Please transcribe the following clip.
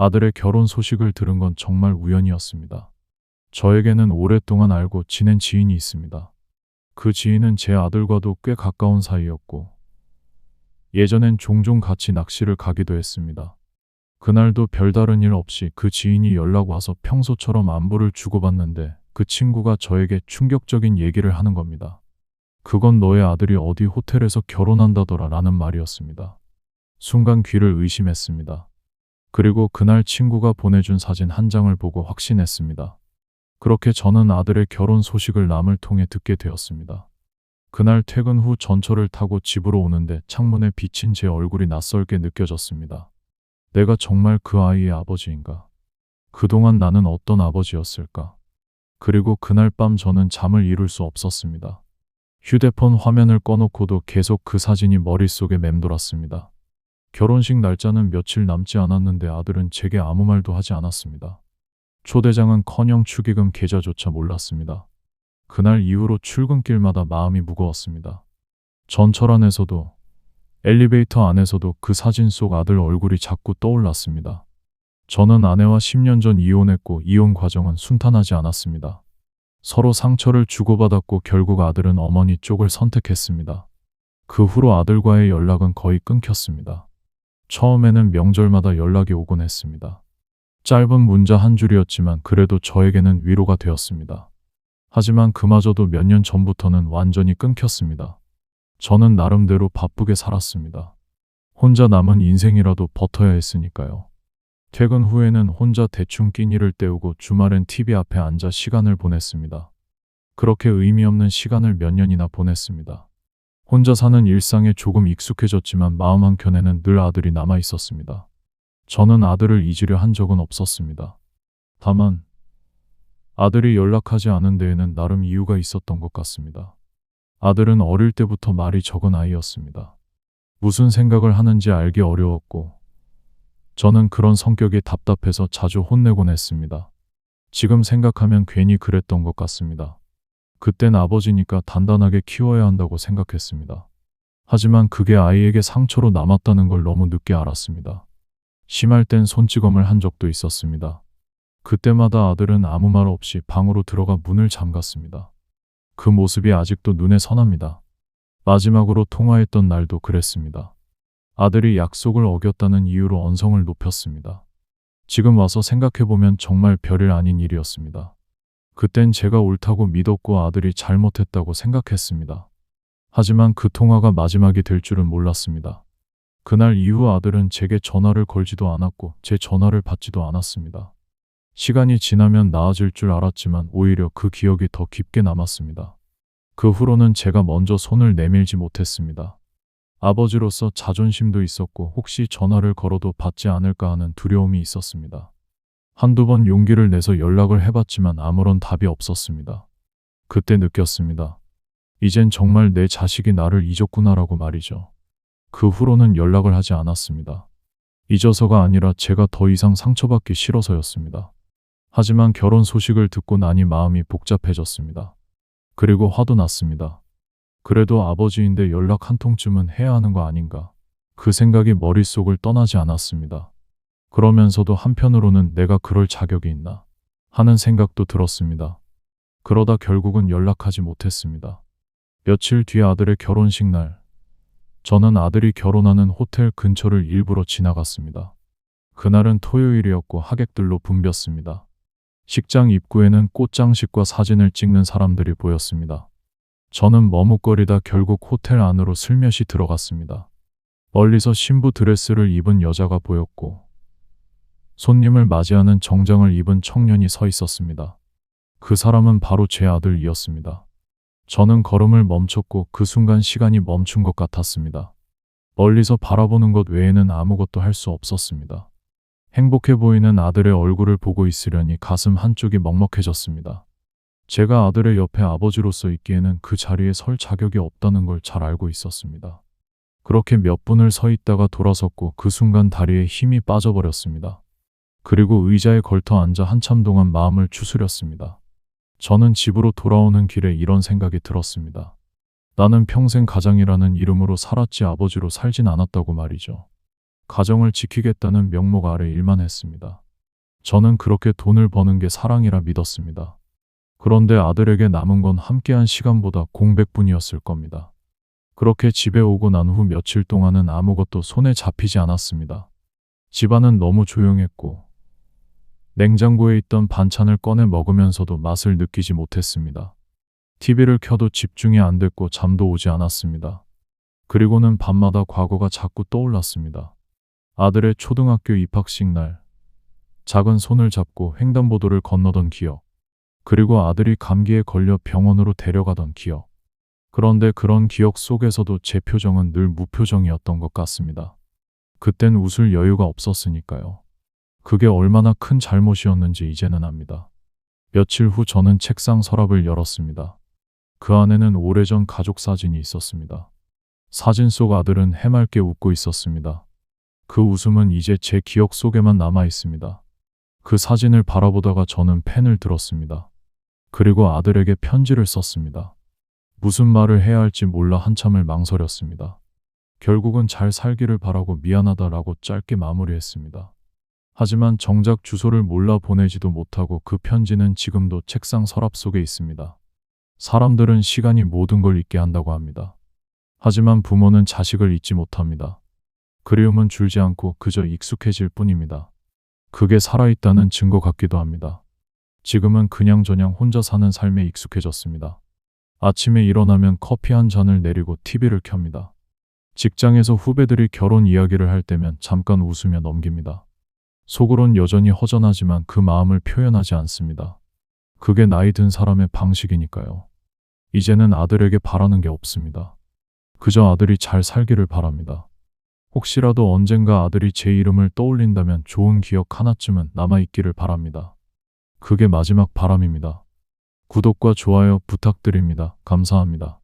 아들의 결혼 소식을 들은 건 정말 우연이었습니다. 저에게는 오랫동안 알고 지낸 지인이 있습니다. 그 지인은 제 아들과도 꽤 가까운 사이였고, 예전엔 종종 같이 낚시를 가기도 했습니다. 그날도 별다른 일 없이 그 지인이 연락 와서 평소처럼 안부를 주고받는데 그 친구가 저에게 충격적인 얘기를 하는 겁니다. 그건 너의 아들이 어디 호텔에서 결혼한다더라 라는 말이었습니다. 순간 귀를 의심했습니다. 그리고 그날 친구가 보내준 사진 한 장을 보고 확신했습니다. 그렇게 저는 아들의 결혼 소식을 남을 통해 듣게 되었습니다. 그날 퇴근 후 전철을 타고 집으로 오는데 창문에 비친 제 얼굴이 낯설게 느껴졌습니다. 내가 정말 그 아이의 아버지인가? 그동안 나는 어떤 아버지였을까? 그리고 그날 밤 저는 잠을 이룰 수 없었습니다. 휴대폰 화면을 꺼놓고도 계속 그 사진이 머릿속에 맴돌았습니다. 결혼식 날짜는 며칠 남지 않았는데 아들은 제게 아무 말도 하지 않았습니다. 초대장은커녕 축의금 계좌조차 몰랐습니다. 그날 이후로 출근길마다 마음이 무거웠습니다. 전철 안에서도 엘리베이터 안에서도 그 사진 속 아들 얼굴이 자꾸 떠올랐습니다. 저는 아내와 10년 전 이혼했고 이혼 과정은 순탄하지 않았습니다. 서로 상처를 주고받았고 결국 아들은 어머니 쪽을 선택했습니다. 그 후로 아들과의 연락은 거의 끊겼습니다. 처음에는 명절마다 연락이 오곤 했습니다. 짧은 문자 한 줄이었지만 그래도 저에게는 위로가 되었습니다. 하지만 그마저도 몇 년 전부터는 완전히 끊겼습니다. 저는 나름대로 바쁘게 살았습니다. 혼자 남은 인생이라도 버텨야 했으니까요. 퇴근 후에는 혼자 대충 끼니를 때우고 주말엔 TV 앞에 앉아 시간을 보냈습니다. 그렇게 의미 없는 시간을 몇 년이나 보냈습니다. 혼자 사는 일상에 조금 익숙해졌지만 마음 한켠에는 늘 아들이 남아 있었습니다. 저는 아들을 잊으려 한 적은 없었습니다. 다만 아들이 연락하지 않은 데에는 나름 이유가 있었던 것 같습니다. 아들은 어릴 때부터 말이 적은 아이였습니다. 무슨 생각을 하는지 알기 어려웠고 저는 그런 성격이 답답해서 자주 혼내곤 했습니다. 지금 생각하면 괜히 그랬던 것 같습니다. 그땐 아버지니까 단단하게 키워야 한다고 생각했습니다. 하지만 그게 아이에게 상처로 남았다는 걸 너무 늦게 알았습니다. 심할 땐 손찌검을 한 적도 있었습니다. 그때마다 아들은 아무 말 없이 방으로 들어가 문을 잠갔습니다. 그 모습이 아직도 눈에 선합니다. 마지막으로 통화했던 날도 그랬습니다. 아들이 약속을 어겼다는 이유로 언성을 높였습니다. 지금 와서 생각해보면 정말 별일 아닌 일이었습니다. 그땐 제가 옳다고 믿었고 아들이 잘못했다고 생각했습니다. 하지만 그 통화가 마지막이 될 줄은 몰랐습니다. 그날 이후 아들은 제게 전화를 걸지도 않았고 제 전화를 받지도 않았습니다. 시간이 지나면 나아질 줄 알았지만 오히려 그 기억이 더 깊게 남았습니다. 그 후로는 제가 먼저 손을 내밀지 못했습니다. 아버지로서 자존심도 있었고 혹시 전화를 걸어도 받지 않을까 하는 두려움이 있었습니다. 한두 번 용기를 내서 연락을 해봤지만 아무런 답이 없었습니다. 그때 느꼈습니다. 이젠 정말 내 자식이 나를 잊었구나라고 말이죠. 그 후로는 연락을 하지 않았습니다. 잊어서가 아니라 제가 더 이상 상처받기 싫어서였습니다. 하지만 결혼 소식을 듣고 나니 마음이 복잡해졌습니다. 그리고 화도 났습니다. 그래도 아버지인데 연락 한 통쯤은 해야 하는 거 아닌가. 그 생각이 머릿속을 떠나지 않았습니다. 그러면서도 한편으로는 내가 그럴 자격이 있나 하는 생각도 들었습니다. 그러다 결국은 연락하지 못했습니다. 며칠 뒤 아들의 결혼식 날, 저는 아들이 결혼하는 호텔 근처를 일부러 지나갔습니다. 그날은 토요일이었고 하객들로 붐볐습니다. 식장 입구에는 꽃장식과 사진을 찍는 사람들이 보였습니다. 저는 머뭇거리다 결국 호텔 안으로 슬며시 들어갔습니다. 멀리서 신부 드레스를 입은 여자가 보였고 손님을 맞이하는 정장을 입은 청년이 서 있었습니다. 그 사람은 바로 제 아들이었습니다. 저는 걸음을 멈췄고 그 순간 시간이 멈춘 것 같았습니다. 멀리서 바라보는 것 외에는 아무것도 할 수 없었습니다. 행복해 보이는 아들의 얼굴을 보고 있으려니 가슴 한쪽이 먹먹해졌습니다. 제가 아들의 옆에 아버지로서 있기에는 그 자리에 설 자격이 없다는 걸 잘 알고 있었습니다. 그렇게 몇 분을 서 있다가 돌아섰고 그 순간 다리에 힘이 빠져버렸습니다. 그리고 의자에 걸터 앉아 한참 동안 마음을 추스렸습니다. 저는 집으로 돌아오는 길에 이런 생각이 들었습니다. 나는 평생 가장이라는 이름으로 살았지 아버지로 살진 않았다고 말이죠. 가정을 지키겠다는 명목 아래 일만 했습니다. 저는 그렇게 돈을 버는 게 사랑이라 믿었습니다. 그런데 아들에게 남은 건 함께한 시간보다 공백뿐이었을 겁니다. 그렇게 집에 오고 난 후 며칠 동안은 아무것도 손에 잡히지 않았습니다. 집안은 너무 조용했고 냉장고에 있던 반찬을 꺼내 먹으면서도 맛을 느끼지 못했습니다. TV를 켜도 집중이 안 됐고 잠도 오지 않았습니다. 그리고는 밤마다 과거가 자꾸 떠올랐습니다. 아들의 초등학교 입학식 날, 작은 손을 잡고 횡단보도를 건너던 기억, 그리고 아들이 감기에 걸려 병원으로 데려가던 기억. 그런데 그런 기억 속에서도 제 표정은 늘 무표정이었던 것 같습니다. 그땐 웃을 여유가 없었으니까요. 그게 얼마나 큰 잘못이었는지 이제는 압니다. 며칠 후 저는 책상 서랍을 열었습니다. 그 안에는 오래전 가족 사진이 있었습니다. 사진 속 아들은 해맑게 웃고 있었습니다. 그 웃음은 이제 제 기억 속에만 남아 있습니다. 그 사진을 바라보다가 저는 펜을 들었습니다. 그리고 아들에게 편지를 썼습니다. 무슨 말을 해야 할지 몰라 한참을 망설였습니다. 결국은 잘 살기를 바라고 미안하다라고 짧게 마무리했습니다. 하지만 정작 주소를 몰라 보내지도 못하고 그 편지는 지금도 책상 서랍 속에 있습니다. 사람들은 시간이 모든 걸 잊게 한다고 합니다. 하지만 부모는 자식을 잊지 못합니다. 그리움은 줄지 않고 그저 익숙해질 뿐입니다. 그게 살아있다는 증거 같기도 합니다. 지금은 그냥저냥 혼자 사는 삶에 익숙해졌습니다. 아침에 일어나면 커피 한 잔을 내리고 TV를 켭니다. 직장에서 후배들이 결혼 이야기를 할 때면 잠깐 웃으며 넘깁니다. 속으론 여전히 허전하지만 그 마음을 표현하지 않습니다. 그게 나이 든 사람의 방식이니까요. 이제는 아들에게 바라는 게 없습니다. 그저 아들이 잘 살기를 바랍니다. 혹시라도 언젠가 아들이 제 이름을 떠올린다면 좋은 기억 하나쯤은 남아있기를 바랍니다. 그게 마지막 바람입니다. 구독과 좋아요 부탁드립니다. 감사합니다.